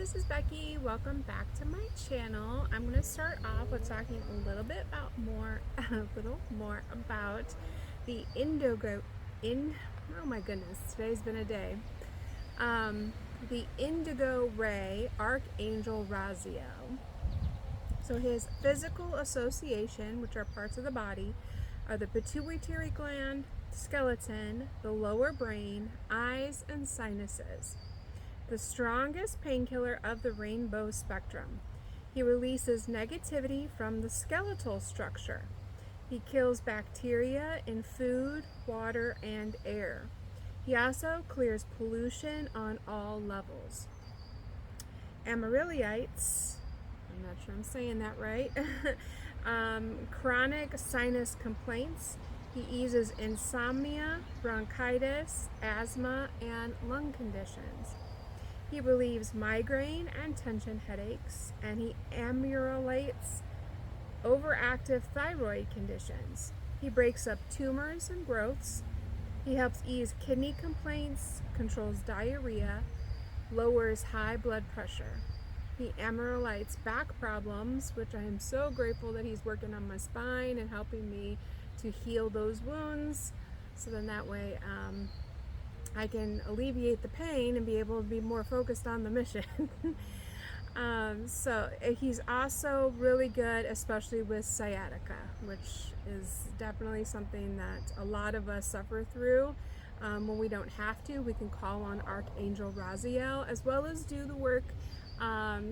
this is Becky. Welcome back to my channel. I'm going to start off with talking a little more about the oh my goodness, today's been a day. The Indigo Ray Archangel Raziel. So his physical association, which are parts of the body, are the pituitary gland, skeleton, the lower brain, eyes, and sinuses. The strongest painkiller of the rainbow spectrum. He releases negativity from the skeletal structure. He kills bacteria in food, water, and air. He also clears pollution on all levels. Amaryllites, I'm not sure I'm saying that right, chronic sinus complaints. He eases insomnia, bronchitis, asthma, and lung conditions. He relieves migraine and tension headaches, and he ameliorates overactive thyroid conditions. He breaks up tumors and growths. He helps ease kidney complaints, controls diarrhea, lowers high blood pressure. He ameliorates back problems, which I am so grateful that he's working on my spine and helping me to heal those wounds, so then that way I can alleviate the pain and be able to be more focused on the mission. So he's also really good, especially with sciatica, which is definitely something that a lot of us suffer through. When we don't have to, we can call on Archangel Raziel, as well as do the work.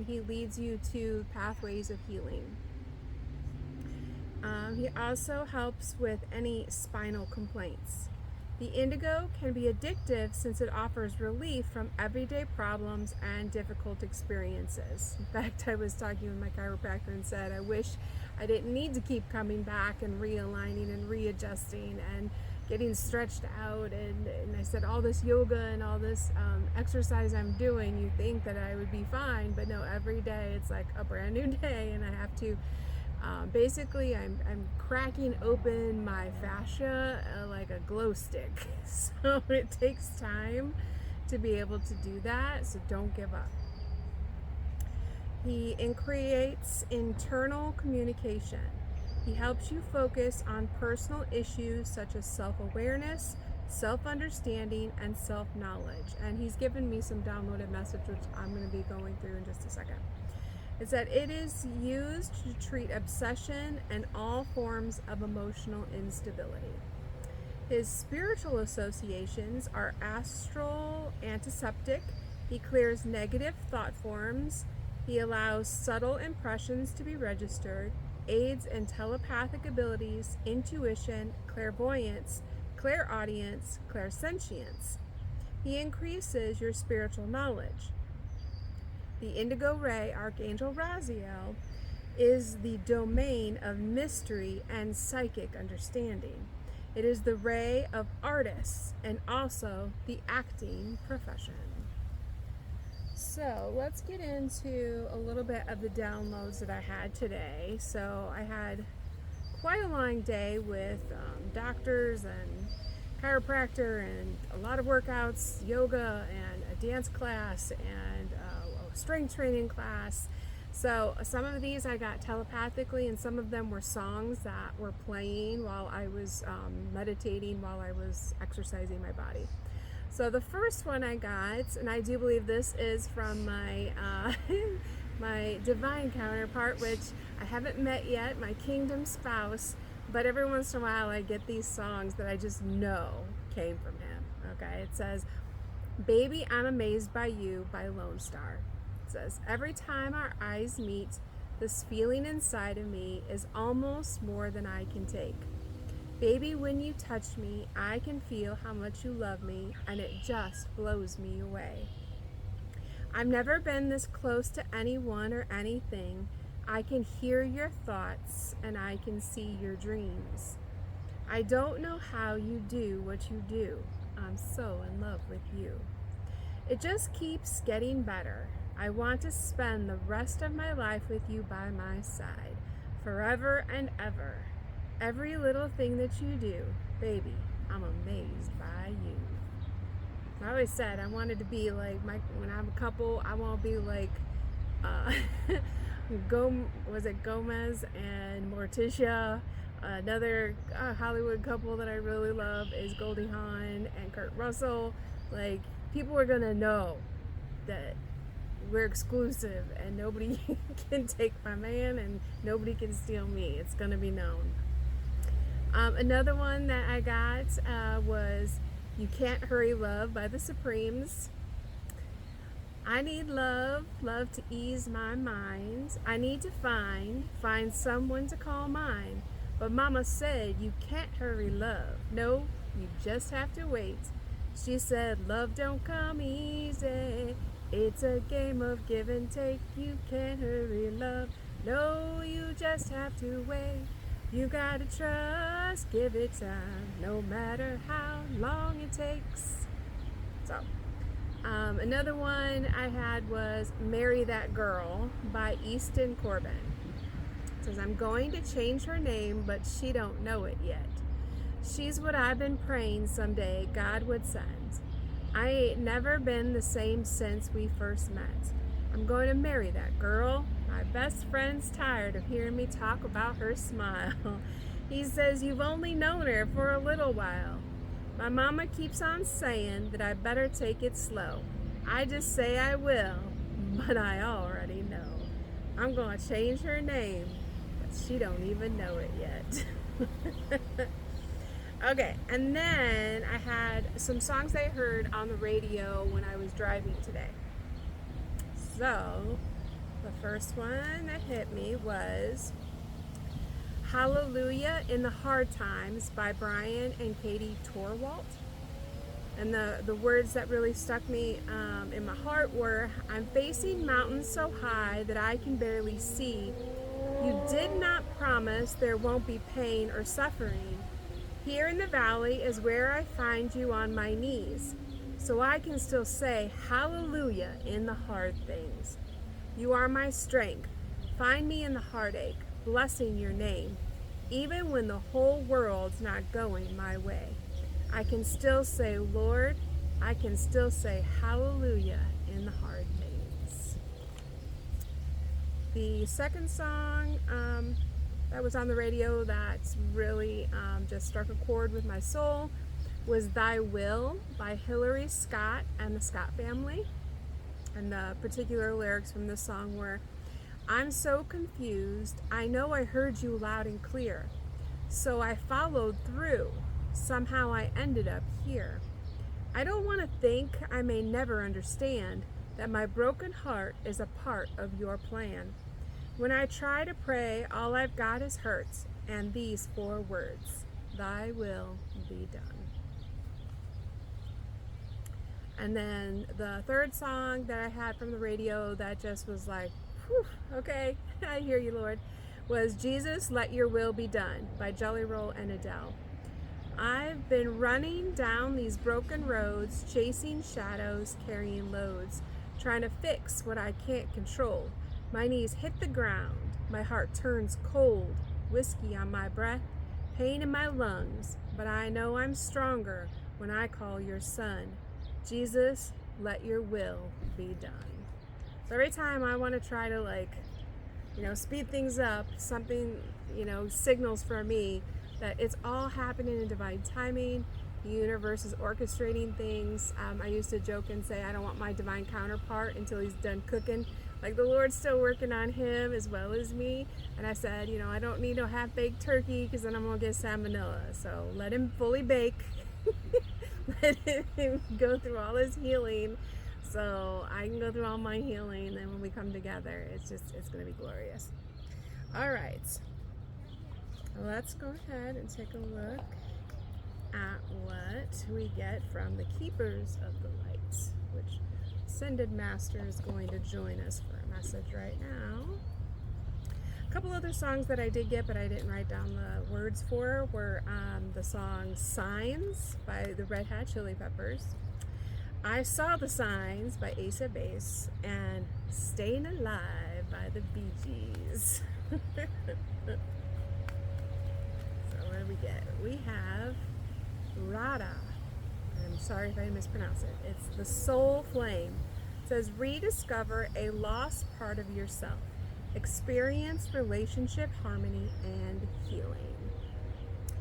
He leads you to pathways of healing. He also helps with any spinal complaints. The indigo can be addictive since it offers relief from everyday problems and difficult experiences. In fact, I was talking with my chiropractor and said, I wish I didn't need to keep coming back and realigning and readjusting and getting stretched out. And I said, all this yoga and all this exercise I'm doing, you think that I would be fine, but no, every day it's like a brand new day, and I have to basically, I'm cracking open my fascia like a glow stick. So it takes time to be able to do that, so don't give up. He creates internal communication. He helps you focus on personal issues such as self-awareness, self-understanding, and self-knowledge. And he's given me some downloaded message, which I'm going to be going through in just a second. Is that it is used to treat obsession and all forms of emotional instability. His spiritual associations are astral antiseptic. He clears negative thought forms. He allows subtle impressions to be registered, aids in telepathic abilities, intuition, clairvoyance, clairaudience, clairsentience. He increases your spiritual knowledge. The Indigo Ray Archangel Raziel is the domain of mystery and psychic understanding. It is the ray of artists and also the acting profession. So let's get into a little bit of the downloads that I had today. So I had quite a long day with doctors and chiropractor and a lot of workouts, yoga and a dance class and strength training class. So some of these I got telepathically, and some of them were songs that were playing while I was meditating, while I was exercising my body. So the first one I got, and I do believe this is from my my divine counterpart, which I haven't met yet, my kingdom spouse, but every once in a while I get these songs that I just know came from him. Okay, it says, "Baby, I'm Amazed by You" by Lone Star. It says, "Every time our eyes meet, this feeling inside of me is almost more than I can take. Baby, when you touch me, I can feel how much you love me, and it just blows me away. I've never been this close to anyone or anything. I can hear your thoughts, and I can see your dreams. I don't know how you do what you do. I'm so in love with you. It just keeps getting better. I want to spend the rest of my life with you by my side, forever and ever. Every little thing that you do, baby, I'm amazed by you." I always said I wanted to be like when I'm a couple. I want to be like, uh, was it Gomez and Morticia? Another Hollywood couple that I really love is Goldie Hawn and Kurt Russell. Like, people are gonna know that we're exclusive and nobody can take my man and nobody can steal me. It's gonna be known. Another one that I got was You Can't Hurry Love by the Supremes. I need love, love to ease my mind. I need to find someone to call mine. But mama said you can't hurry love. No, you just have to wait. She said love don't come easy. It's a game of give and take. You can't hurry love. No, you just have to wait. You gotta trust, give it time, no matter how long it takes. So, another one I had was Marry That Girl by Easton Corbin. It says, I'm going to change her name, but she don't know it yet. She's what I've been praying someday God would send. I ain't never been the same since we first met. I'm going to marry that girl. My best friend's tired of hearing me talk about her smile. He says you've only known her for a little while. My mama keeps on saying that I better take it slow. I just say I will, but I already know. I'm going to change her name, but she don't even know it yet. Okay, and then I had some songs I heard on the radio when I was driving today. So, the first one that hit me was Hallelujah in the Hard Times by Brian and Katie Torwalt. And the words that really stuck me in my heart were, I'm facing mountains so high that I can barely see. You did not promise there won't be pain or suffering. Here in the valley is where I find you on my knees, so I can still say hallelujah in the hard things. You are my strength. Find me in the heartache, blessing your name. Even when the whole world's not going my way, I can still say, Lord, I can still say hallelujah in the hard things. The second song that was on the radio that's really just struck a chord with my soul was Thy Will by Hillary Scott and the Scott Family. And the particular lyrics from this song were, I'm so confused, I know I heard you loud and clear, so I followed through, somehow I ended up here. I don't want to think I may never understand that my broken heart is a part of your plan. When I try to pray, all I've got is hurts and these 4 words, Thy will be done. And then the third song that I had from the radio that just was like, whew, okay, I hear you, Lord, was Jesus, Let Your Will Be Done by Jelly Roll and Adele. I've been running down these broken roads, chasing shadows, carrying loads, trying to fix what I can't control. My knees hit the ground, my heart turns cold, whiskey on my breath, pain in my lungs, but I know I'm stronger when I call your son. Jesus, let your will be done. So every time I want to try to speed things up, something, signals for me that it's all happening in divine timing. The universe is orchestrating things. I used to joke and say, I don't want my divine counterpart until he's done cooking. Like, the Lord's still working on him as well as me. And I said, I don't need no half-baked turkey because then I'm going to get salmonella. So let him fully bake. Let him go through all his healing so I can go through all my healing. And then when we come together, it's going to be glorious. All right. Let's go ahead and take a look at what we get from the Keepers of the Light, which Ascended Master is going to join us for a message right now. A couple other songs that I did get but I didn't write down the words for were the song Signs by the Red Hot Chili Peppers, I Saw the Signs by Ace of Base, and Staying Alive by the Bee Gees. So what do we get? We have Rada, and I'm sorry if I mispronounce it. It's the Soul Flame. It says, rediscover a lost part of yourself. Experience relationship harmony and healing.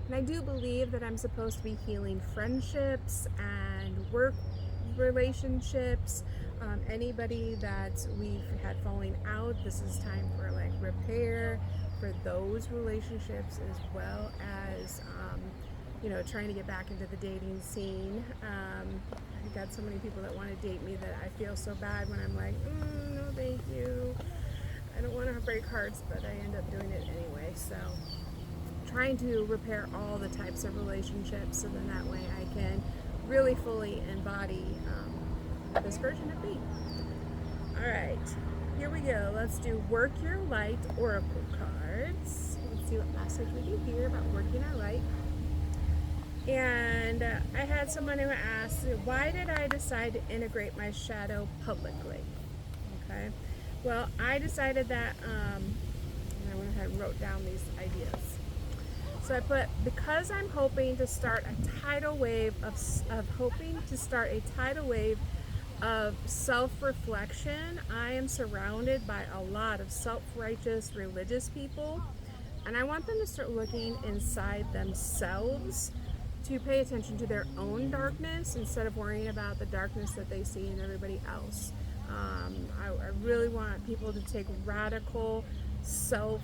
And I do believe that I'm supposed to be healing friendships and work relationships. Anybody that we've had falling out, this is time for like repair for those relationships, as well as trying to get back into the dating scene. I got so many people that want to date me that I feel so bad when I'm like, no thank you, I don't want to break hearts, but I end up doing it anyway. So trying to repair all the types of relationships, so then that way I can really fully embody this version of me. All right, here we go. Let's do Work Your Light Oracle cards. Let's see what message we can hear about working our light. And I had someone who asked, why did I decide to integrate my shadow publicly? Okay, well, I decided that, I went ahead and wrote down these ideas. So I put, because I'm hoping to start a tidal wave of self-reflection. I am surrounded by a lot of self-righteous religious people, and I want them to start looking inside themselves to pay attention to their own darkness instead of worrying about the darkness that they see in everybody else. I really want people to take radical self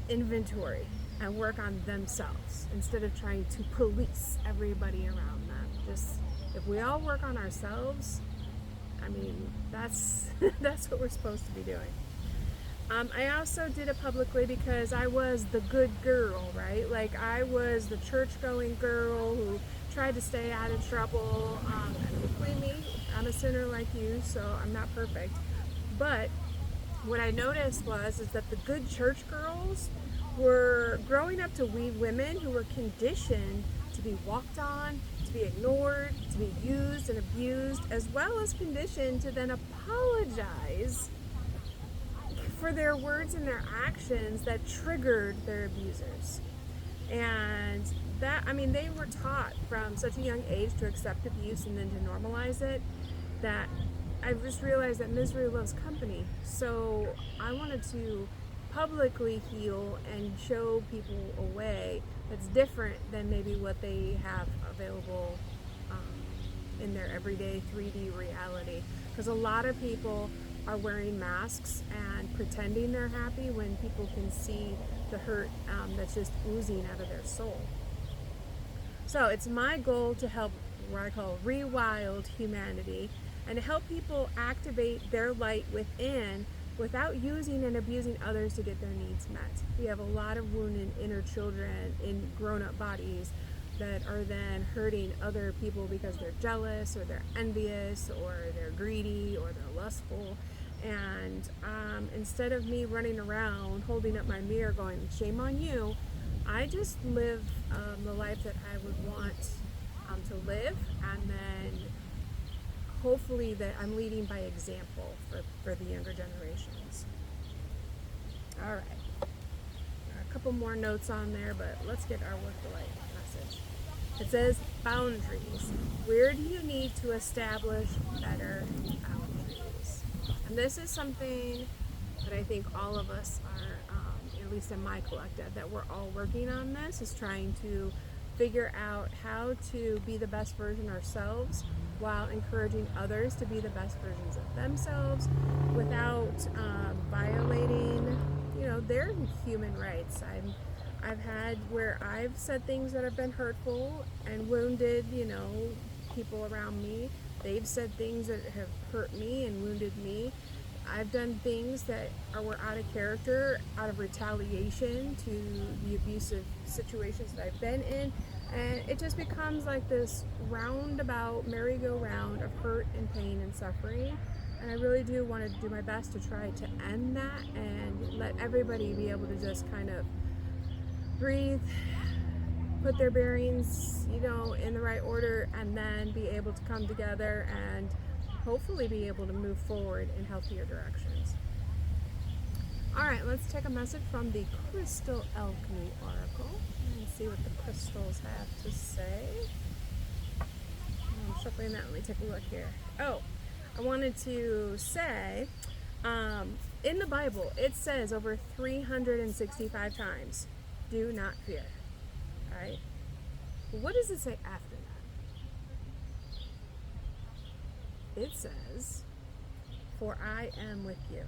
inventory and work on themselves instead of trying to police everybody around them. Just, if we all work on ourselves, I mean, that's that's what we're supposed to be doing. I also did it publicly because I was the good girl, right? Like, I was the church-going girl who tried to stay out of trouble. And believe me, I'm a sinner like you, so I'm not perfect. But what I noticed is that the good church girls were growing up to be women who were conditioned to be walked on, to be ignored, to be used and abused, as well as conditioned to then apologize for their words and their actions that triggered their abusers. And that, I mean, they were taught from such a young age to accept abuse and then to normalize it, that I just realized that misery loves company. So I wanted to publicly heal and show people a way that's different than maybe what they have available in their everyday 3D reality. Because a lot of people are wearing masks and pretending they're happy when people can see the hurt that's just oozing out of their soul. So it's my goal to help what I call rewild humanity, and to help people activate their light within without using and abusing others to get their needs met. We have a lot of wounded inner children in grown-up bodies that are then hurting other people because they're jealous or they're envious or they're greedy or they're lustful. And instead of me running around holding up my mirror going, shame on you, I just live the life that I would want to live, and then hopefully that I'm leading by example for the younger generations. All right, a couple more notes on there, but let's get our work the light message. It says boundaries. Where do you need to establish better boundaries? And this is something that I think all of us are, at least in my collective, that we're all working on this, is trying to figure out how to be the best version ourselves while encouraging others to be the best versions of themselves without violating, their human rights. I've had where I've said things that have been hurtful and wounded, people around me. They've said things that have hurt me and wounded me. I've done things that were out of character, out of retaliation to the abusive situations that I've been in. And it just becomes like this roundabout merry-go-round of hurt and pain and suffering. And I really do want to do my best to try to end that and let everybody be able to just kind of breathe, put their bearings, in the right order, and then be able to come together and hopefully be able to move forward in healthier directions. All right, let's take a message from the Crystal Alchemy Oracle and see what the crystals have to say. explain that? Let me take a look here. Oh, I wanted to say, in the Bible, it says over 365 times, do not fear. All right? What does it say after that? It says, for I am with you.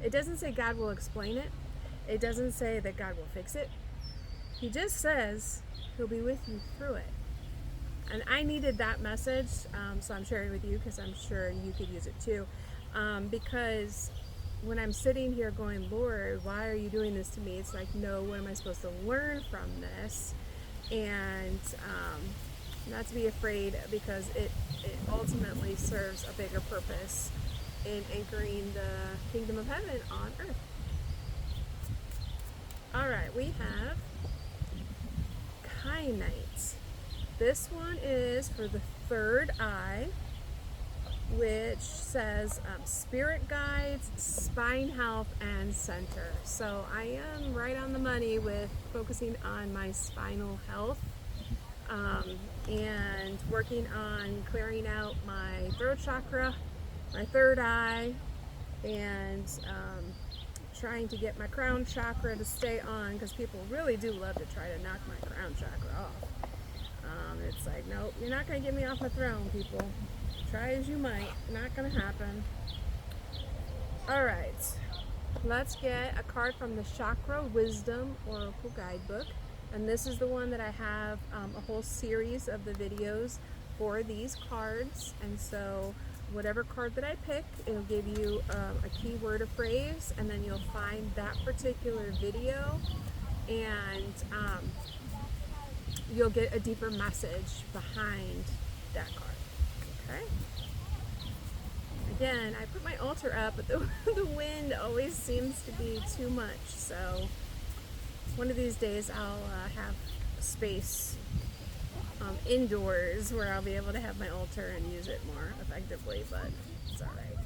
It doesn't say God will explain it. It doesn't say that God will fix it. He just says he'll be with you through it. And I needed that message, so I'm sharing with you because I'm sure you could use it too. Because when I'm sitting here going, Lord, why are you doing this to me? It's like, no, what am I supposed to learn from this? And not to be afraid, because it ultimately serves a bigger purpose in anchoring the kingdom of heaven on earth. All right, we have Kyanite. This one is for the third eye, which says spirit guides, spine health, and center. So I am right on the money with focusing on my spinal health and working on clearing out my throat chakra, my third eye, and trying to get my crown chakra to stay on, because people really do love to try to knock my crown chakra off. It's like, nope, you're not going to get me off my throne, people. Try as you might, not going to happen. All right, let's get a card from the Chakra Wisdom Oracle Guidebook. And this is the one that I have a whole series of the videos for these cards. And so whatever card that I pick, it'll give you a keyword or phrase, and then you'll find that particular video, and you'll get a deeper message behind that card. Okay? Again, I put my altar up, but the wind always seems to be too much, so one of these days I'll have space indoors where I'll be able to have my altar and use it more effectively, but it's alright.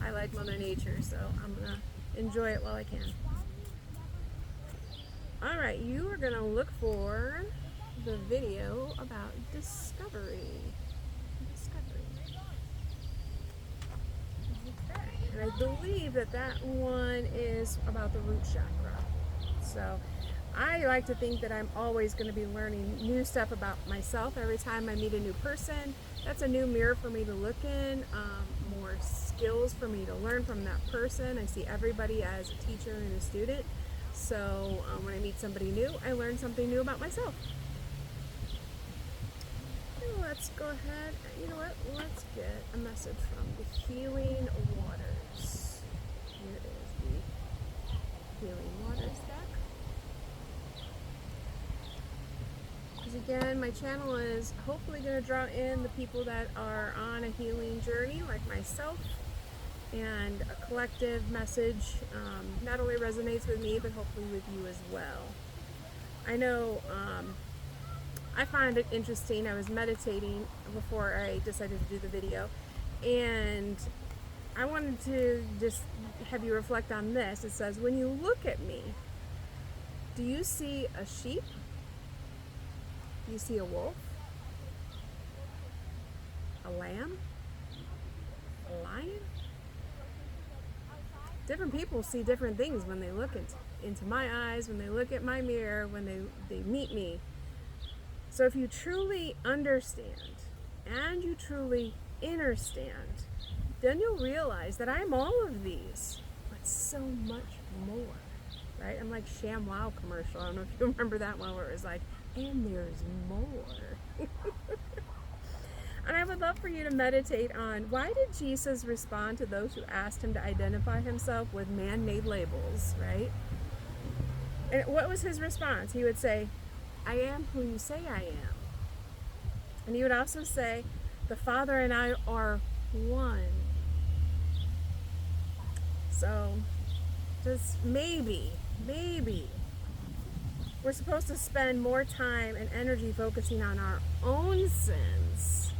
I like Mother Nature, so I'm going to enjoy it while I can. Alright, you are going to look for the video about discovery. Okay, and I believe that one is about the root chakra. So I like to think that I'm always going to be learning new stuff about myself every time I meet a new person. That's a new mirror for me to look in, more skills for me to learn from that person. I see everybody as a teacher and a student. So when I meet somebody new, I learn something new about myself. Let's go ahead, you know what, let's get a message from the Healing Waters. Here is the Healing Waters deck. Because again, my channel is hopefully going to draw in the people that are on a healing journey like myself, and a collective message not only resonates with me, but hopefully with you as well. I know I find it interesting. I was meditating before I decided to do the video, and I wanted to just have you reflect on this. It says, when you look at me, do you see a sheep? Do you see a wolf? A lamb? A lion? Different people see different things when they look into my eyes, when they look at my mirror, when they meet me. So if you truly understand and you truly understand, then you'll realize that I'm all of these, but so much more, right? I'm like ShamWow commercial. I don't know if you remember that one where it was like, and there's more. And I would love for you to meditate on, why did Jesus respond to those who asked him to identify himself with man-made labels, right? And what was his response? He would say, I am who you say I am. And he would also say, the Father and I are one. So, just maybe, we're supposed to spend more time and energy focusing on our own sins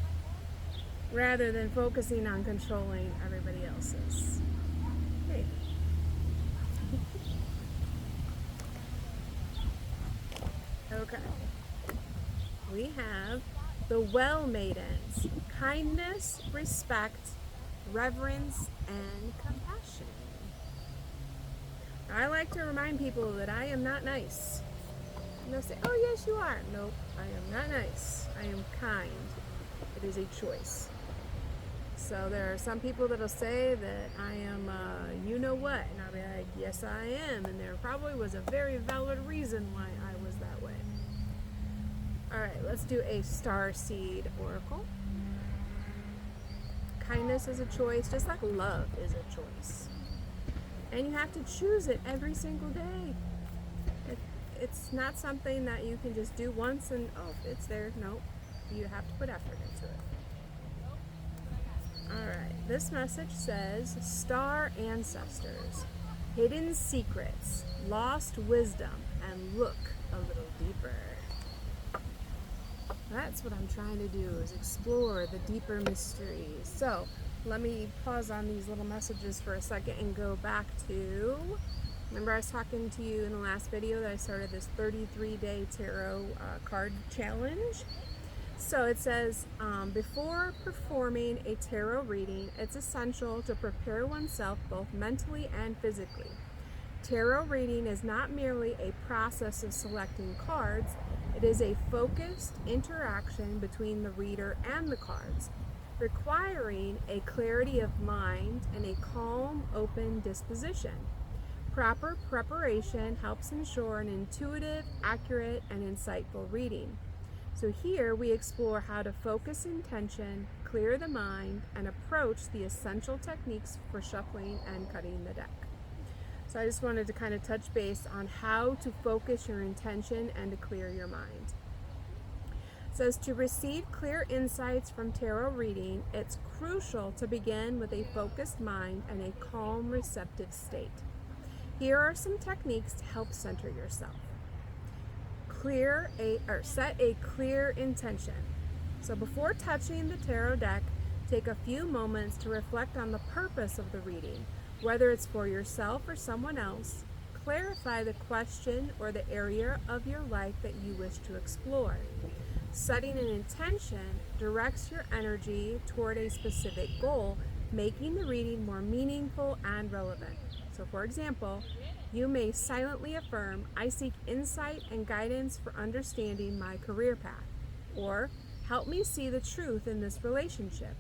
rather than focusing on controlling everybody else's. Hey. Okay. We have The Well Maidens, kindness, respect, reverence, and compassion. I like to remind people that I am not nice. And they'll say, oh yes you are. Nope, I am not nice. I am kind. It is a choice. So there are some people that'll say that I am you know what, and I'll be like, yes I am, and there probably was a very valid reason why I was that way. Alright, let's do a star seed oracle. Kindness is a choice, just like love is a choice. And you have to choose it every single day. It's not something that you can just do once and, oh, it's there. Nope. You have to put effort into it. Alright, this message says, Star Ancestors, hidden secrets, lost wisdom, and look a little deeper. That's what I'm trying to do, is explore the deeper mysteries. So, let me pause on these little messages for a second and go back to, remember I was talking to you in the last video that I started this 33-day tarot card challenge? So it says, before performing a tarot reading, it's essential to prepare oneself both mentally and physically. Tarot reading is not merely a process of selecting cards, it is a focused interaction between the reader and the cards, requiring a clarity of mind and a calm, open disposition. Proper preparation helps ensure an intuitive, accurate, and insightful reading. So here we explore how to focus intention, clear the mind, and approach the essential techniques for shuffling and cutting the deck. So I just wanted to kind of touch base on how to focus your intention and to clear your mind. It says to receive clear insights from tarot reading, it's crucial to begin with a focused mind and a calm, receptive state. Here are some techniques to help center yourself. Set a clear intention. So before touching the tarot deck, take a few moments to reflect on the purpose of the reading, whether it's for yourself or someone else. Clarify the question or the area of your life that you wish to explore. Setting an intention directs your energy toward a specific goal, making the reading more meaningful and relevant. So for example, you may silently affirm, I seek insight and guidance for understanding my career path, or help me see the truth in this relationship.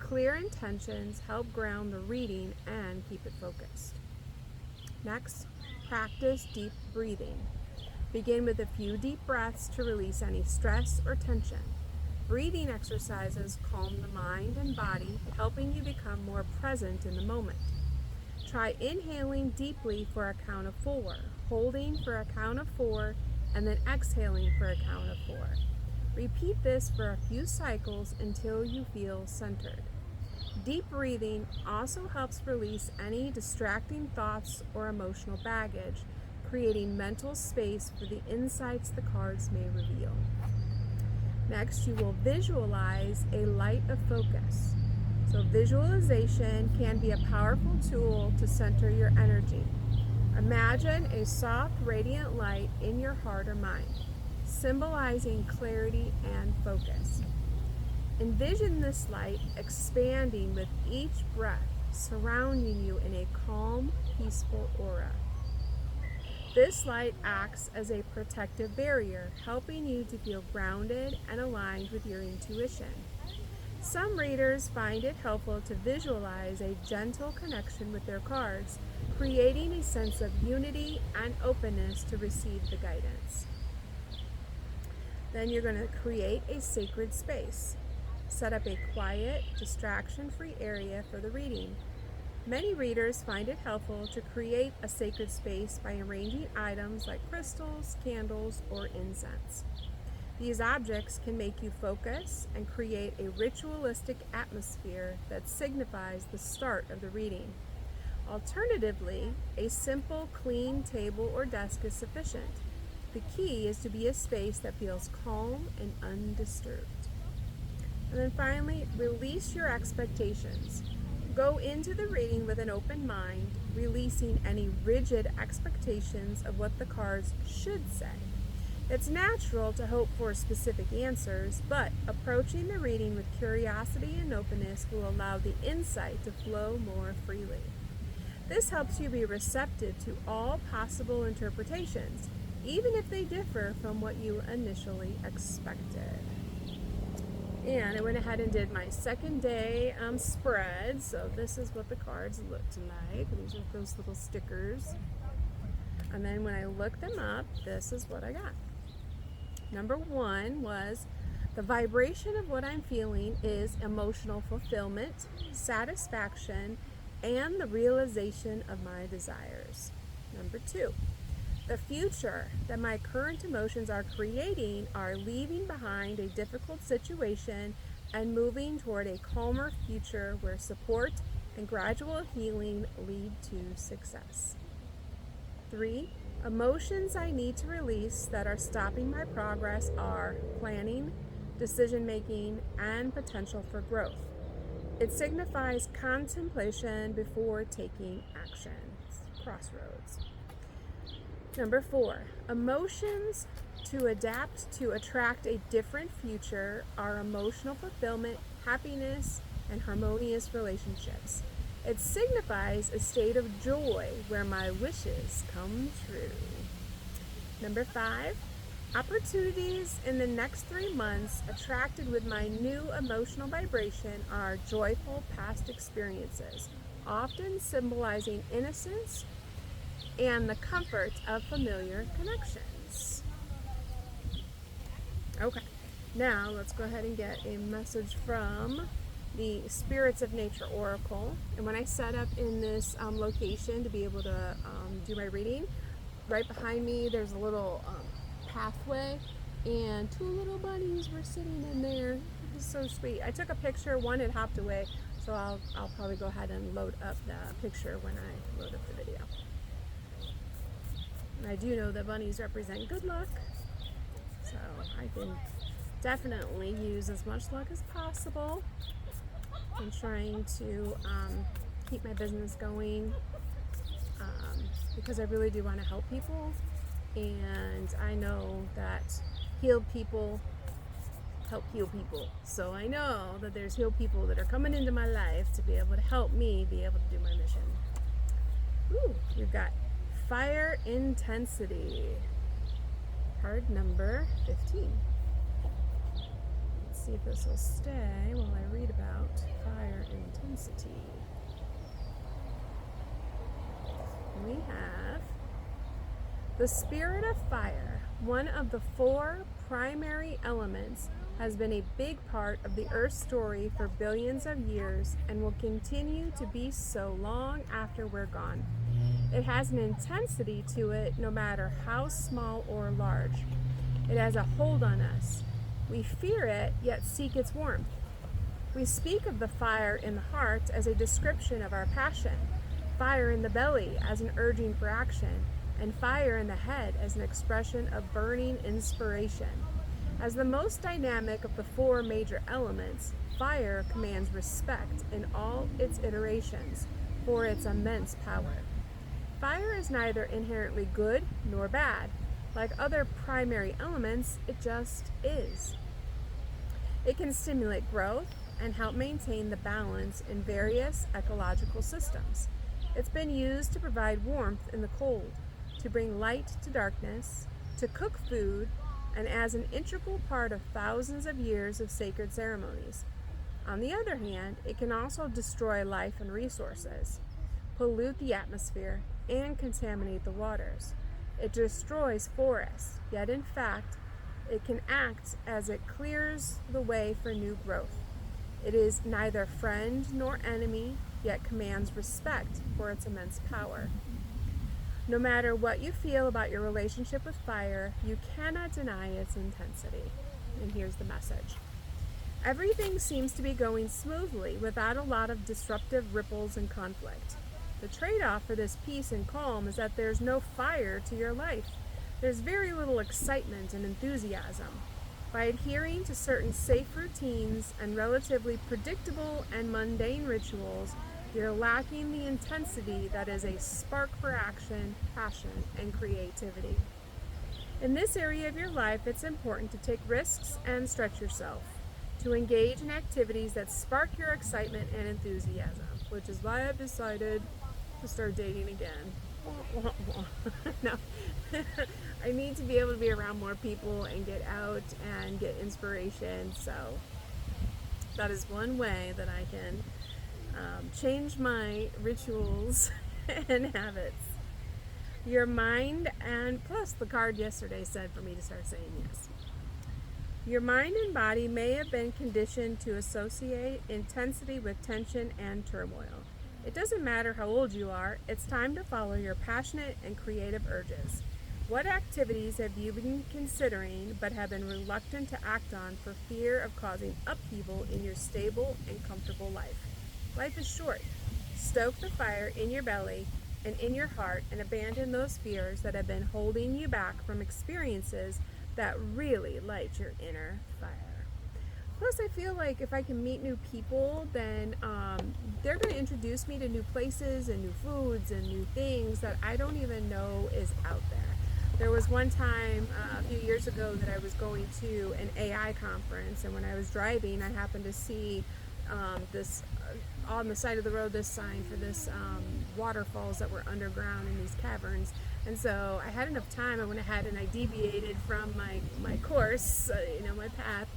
Clear intentions help ground the reading and keep it focused. Next, practice deep breathing. Begin with a few deep breaths to release any stress or tension. Breathing exercises calm the mind and body, helping you become more present in the moment. Try inhaling deeply for a count of 4, holding for a count of 4, and then exhaling for a count of 4. Repeat this for a few cycles until you feel centered. Deep breathing also helps release any distracting thoughts or emotional baggage, creating mental space for the insights the cards may reveal. Next, you will visualize a light of focus. So visualization can be a powerful tool to center your energy. Imagine a soft, radiant light in your heart or mind, symbolizing clarity and focus. Envision this light expanding with each breath, surrounding you in a calm, peaceful aura. This light acts as a protective barrier, helping you to feel grounded and aligned with your intuition. Some readers find it helpful to visualize a gentle connection with their cards, creating a sense of unity and openness to receive the guidance. Then you're going to create a sacred space. Set up a quiet, distraction-free area for the reading. Many readers find it helpful to create a sacred space by arranging items like crystals, candles, or incense. These objects can make you focus and create a ritualistic atmosphere that signifies the start of the reading. Alternatively, a simple, clean table or desk is sufficient. The key is to be a space that feels calm and undisturbed. And then finally, release your expectations. Go into the reading with an open mind, releasing any rigid expectations of what the cards should say. It's natural to hope for specific answers, but approaching the reading with curiosity and openness will allow the insight to flow more freely. This helps you be receptive to all possible interpretations, even if they differ from what you initially expected. And I went ahead and did my second day spread. So this is what the cards looked like. These are those little stickers. And then when I looked them up, this is what I got. Number 1 was the vibration of what I'm feeling is emotional fulfillment, satisfaction, and the realization of my desires. Number 2, the future that my current emotions are creating are leaving behind a difficult situation and moving toward a calmer future where support and gradual healing lead to success. 3, emotions I need to release that are stopping my progress are planning, decision making, and potential for growth. It signifies contemplation before taking action. Crossroads. Number 4, emotions to adapt to attract a different future are emotional fulfillment, happiness, and harmonious relationships. It signifies a state of joy where my wishes come true. Number 5, opportunities in the next 3 months attracted with my new emotional vibration are joyful past experiences, often symbolizing innocence and the comfort of familiar connections. Okay, now let's go ahead and get a message from the Spirits of Nature Oracle. And when I set up in this location to be able to do my reading, right behind me there's a little pathway, and 2 little bunnies were sitting in there. It was so sweet. I took a picture. One had hopped away, so I'll probably go ahead and load up the picture when I load up the video. And I do know that bunnies represent good luck, so I can definitely use as much luck as possible in trying to keep my business going, because I really do want to help people, and I know that healed people help heal people. So I know that there's healed people that are coming into my life to be able to help me be able to do my mission. Ooh, we've got Fire Intensity, card number 15. Let's see if this will stay while I read about fire intensity. We have the spirit of fire, one of the 4 primary elements, has been a big part of the Earth's story for billions of years and will continue to be so long after we're gone. It has an intensity to it no matter how small or large. It has a hold on us. We fear it, yet seek its warmth. We speak of the fire in the heart as a description of our passion, fire in the belly as an urging for action, and fire in the head as an expression of burning inspiration. As the most dynamic of the 4 major elements, fire commands respect in all its iterations for its immense power. Fire is neither inherently good nor bad. Like other primary elements, it just is. It can stimulate growth and help maintain the balance in various ecological systems. It's been used to provide warmth in the cold, to bring light to darkness, to cook food, and as an integral part of thousands of years of sacred ceremonies. On the other hand, it can also destroy life and resources, pollute the atmosphere, and contaminate the waters. It destroys forests, yet in fact, it can act as it clears the way for new growth. It is neither friend nor enemy, yet commands respect for its immense power. No matter what you feel about your relationship with fire, you cannot deny its intensity. And here's the message. Everything seems to be going smoothly without a lot of disruptive ripples and conflict. The trade-off for this peace and calm is that there's no fire to your life. There's very little excitement and enthusiasm. By adhering to certain safe routines and relatively predictable and mundane rituals, you're lacking the intensity that is a spark for action, passion, and creativity. In this area of your life, it's important to take risks and stretch yourself, to engage in activities that spark your excitement and enthusiasm, which is why I've decided to start dating again. No, I need to be able to be around more people and get out and get inspiration. So that is one way that I can change my rituals and habits. Your mind, and plus the card yesterday said for me to start saying yes. Your mind and body may have been conditioned to associate intensity with tension and turmoil. It doesn't matter how old you are, it's time to follow your passionate and creative urges. What activities have you been considering but have been reluctant to act on for fear of causing upheaval in your stable and comfortable life? Life is short. Stoke the fire in your belly and in your heart and abandon those fears that have been holding you back from experiences that really light your inner fire. Plus, I feel like if I can meet new people, then they're going to introduce me to new places and new foods and new things that I don't even know is out there. There was one time a few years ago that I was going to an AI conference, and when I was driving, I happened to see this on the side of the road, this sign for this waterfalls that were underground in these caverns. And so I had enough time. I went ahead and I deviated from my course, my path,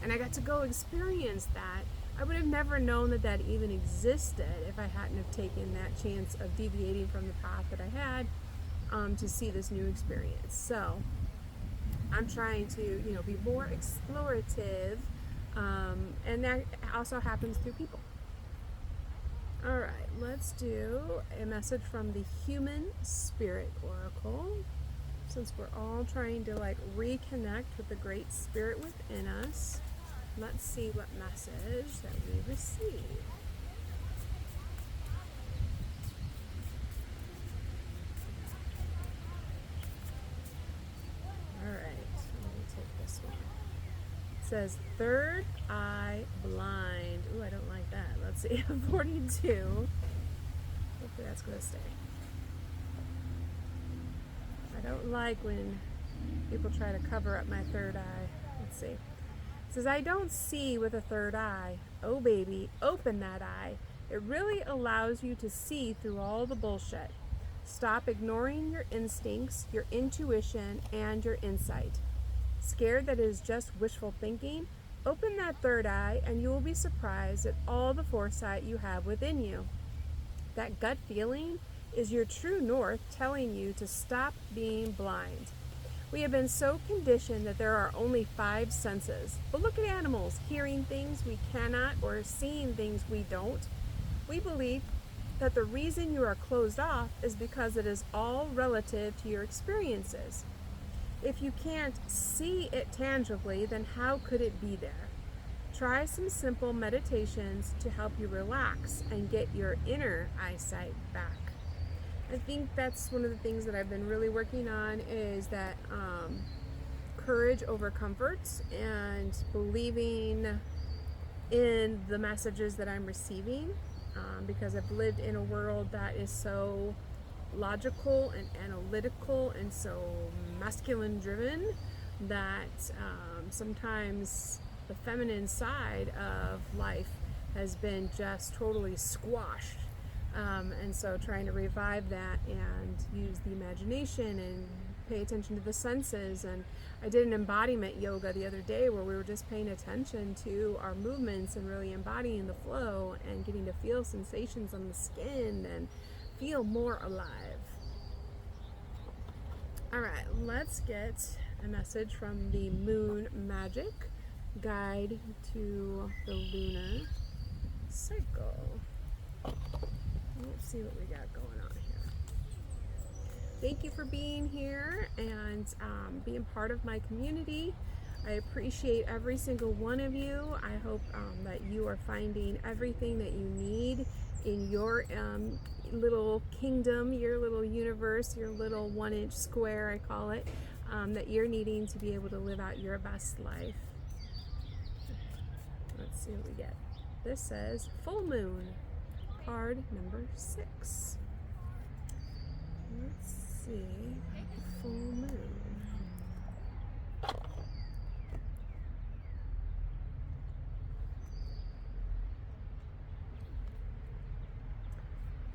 and I got to go experience that. I would have never known that that even existed if I hadn't have taken that chance of deviating from the path that I had to see this new experience. So I'm trying to, be more explorative, and that also happens through people. All right, let's do a message from the Human Spirit Oracle. Since we're all trying to reconnect with the Great Spirit within us, let's see what message that we receive. All right, let me take this one. It says third eye blind. Ooh, I don't like that. Let's see, 42. Hopefully that's going to stay. I don't like when people try to cover up my third eye. Let's see. It says, I don't see with a third eye. Oh, baby, open that eye. It really allows you to see through all the bullshit. Stop ignoring your instincts, your intuition, and your insight. Scared that it is just wishful thinking? Open that third eye and you will be surprised at all the foresight you have within you. That gut feeling is your true north telling you to stop being blind. We have been so conditioned that there are only 5 senses. But look at animals, hearing things we cannot or seeing things we don't. We believe that the reason you are closed off is because it is all relative to your experiences. If you can't see it tangibly, then how could it be there? Try some simple meditations to help you relax and get your inner eyesight back. I think that's one of the things that I've been really working on is that courage over comfort and believing in the messages that I'm receiving, because I've lived in a world that is so logical and analytical and so masculine driven that sometimes the feminine side of life has been just totally squashed, and so trying to revive that and use the imagination and pay attention to the senses. And I did an embodiment yoga the other day where we were just paying attention to our movements and really embodying the flow and getting to feel sensations on the skin and feel more alive. All right, let's get a message from the Moon Magic Guide to the Lunar Cycle. Let's see what we got going on here. Thank you for being here and being part of my community. I appreciate every single one of you. I hope that you are finding everything that you need in your little kingdom, your little universe, your little 1-inch square, I call it, that you're needing to be able to live out your best life. Let's see what we get. This says full moon, card number 6. Let's see, full moon.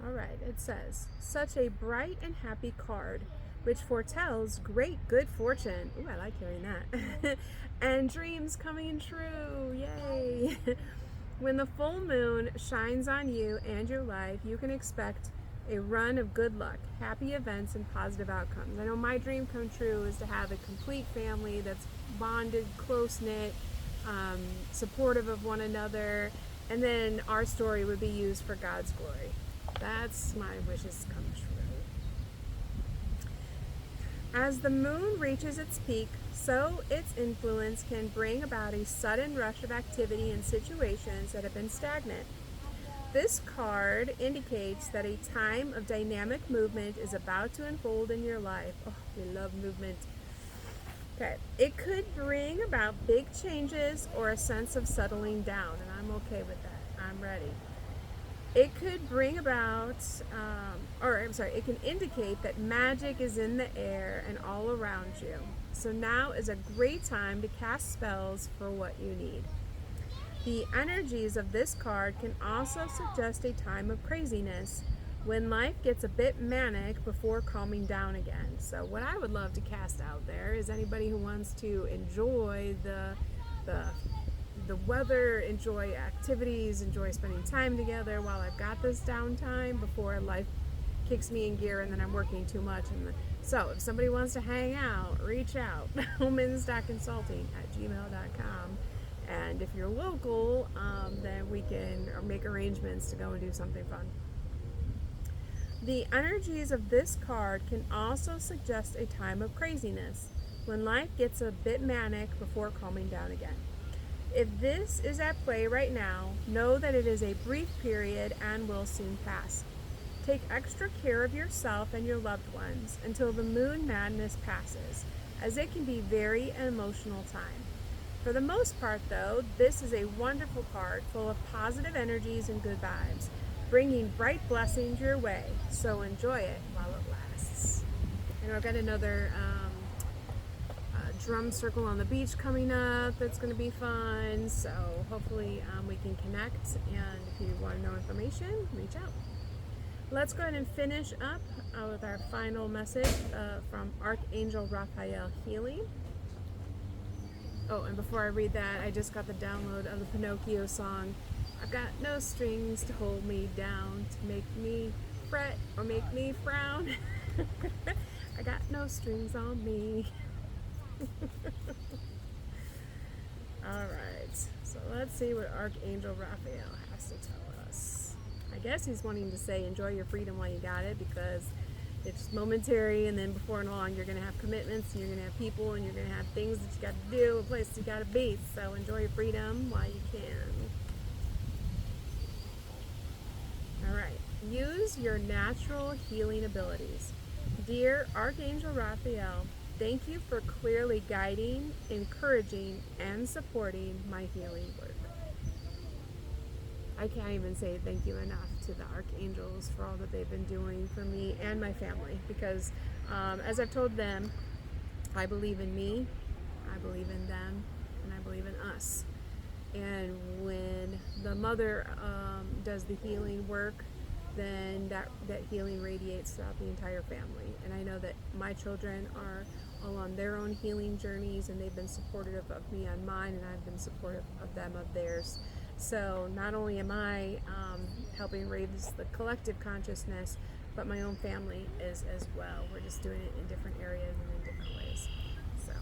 All right, it says, such a bright and happy card, which foretells great good fortune. Ooh, I like hearing that. And dreams coming true. Yay. When the full moon shines on you and your life, you can expect a run of good luck, happy events, and positive outcomes. I know my dream come true is to have a complete family that's bonded, close knit, supportive of one another, and then our story would be used for God's glory. That's my wishes come true. As the moon reaches its peak, so its influence can bring about a sudden rush of activity in situations that have been stagnant. This card indicates that a time of dynamic movement is about to unfold in your life. Oh, we love movement. Okay, it could bring about big changes or a sense of settling down, and I'm okay with that. I'm ready. It could bring about, it can indicate that magic is in the air and all around you. So now is a great time to cast spells for what you need. The energies of this card can also suggest a time of craziness when life gets a bit manic before calming down again. So what I would love to cast out there is anybody who wants to enjoy the weather, enjoy activities, enjoy spending time together while I've got this downtime before life kicks me in gear and then I'm working too much. So if somebody wants to hang out, reach out, homeandstockconsulting@gmail.com. And if you're local, then we can make arrangements to go and do something fun. The energies of this card can also suggest a time of craziness when life gets a bit manic before calming down again. If this is at play right now, know that it is a brief period and will soon pass. Take extra care of yourself and your loved ones until the moon madness passes, as it can be very an emotional time. For the most part, though, this is a wonderful card full of positive energies and good vibes, bringing bright blessings your way. So enjoy it while it lasts. And I've got another drum circle on the beach coming up that's going to be fun, so hopefully we can connect, and if you want to know information, reach out. Let's go ahead and finish up with our final message from Archangel Raphael Healing. Oh, and before I read that, I just got the download of the Pinocchio song. I've got no strings to hold me down, to make me fret or make me frown. I got no strings on me. Alright, so let's see what Archangel Raphael has to tell us. I guess he's wanting to say enjoy your freedom while you got it, because it's momentary, and then before long you're going to have commitments, and you're going to have people, and you're going to have things that you got to do, a place you got to be. So enjoy your freedom while you can. Alright, use your natural healing abilities. Dear Archangel Raphael, thank you for clearly guiding, encouraging, and supporting my healing work. I can't even say thank you enough to the archangels for all that they've been doing for me and my family, because as I've told them, I believe in me, I believe in them, and I believe in us. And when the mother does the healing work, then that healing radiates throughout the entire family. And I know that my children are all on their own healing journeys, and they've been supportive of me on mine, and I've been supportive of them of theirs. So not only am I helping raise the collective consciousness, but my own family is as well. We're just doing it in different areas and in different ways. So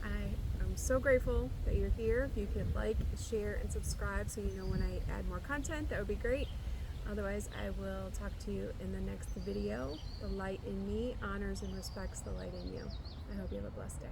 I'm so grateful that you're here. If you could like, share, and subscribe so you know when I add more content, that would be great. Otherwise, I will talk to you in the next video. The light in me honors and respects the light in you. I hope you have a blessed day.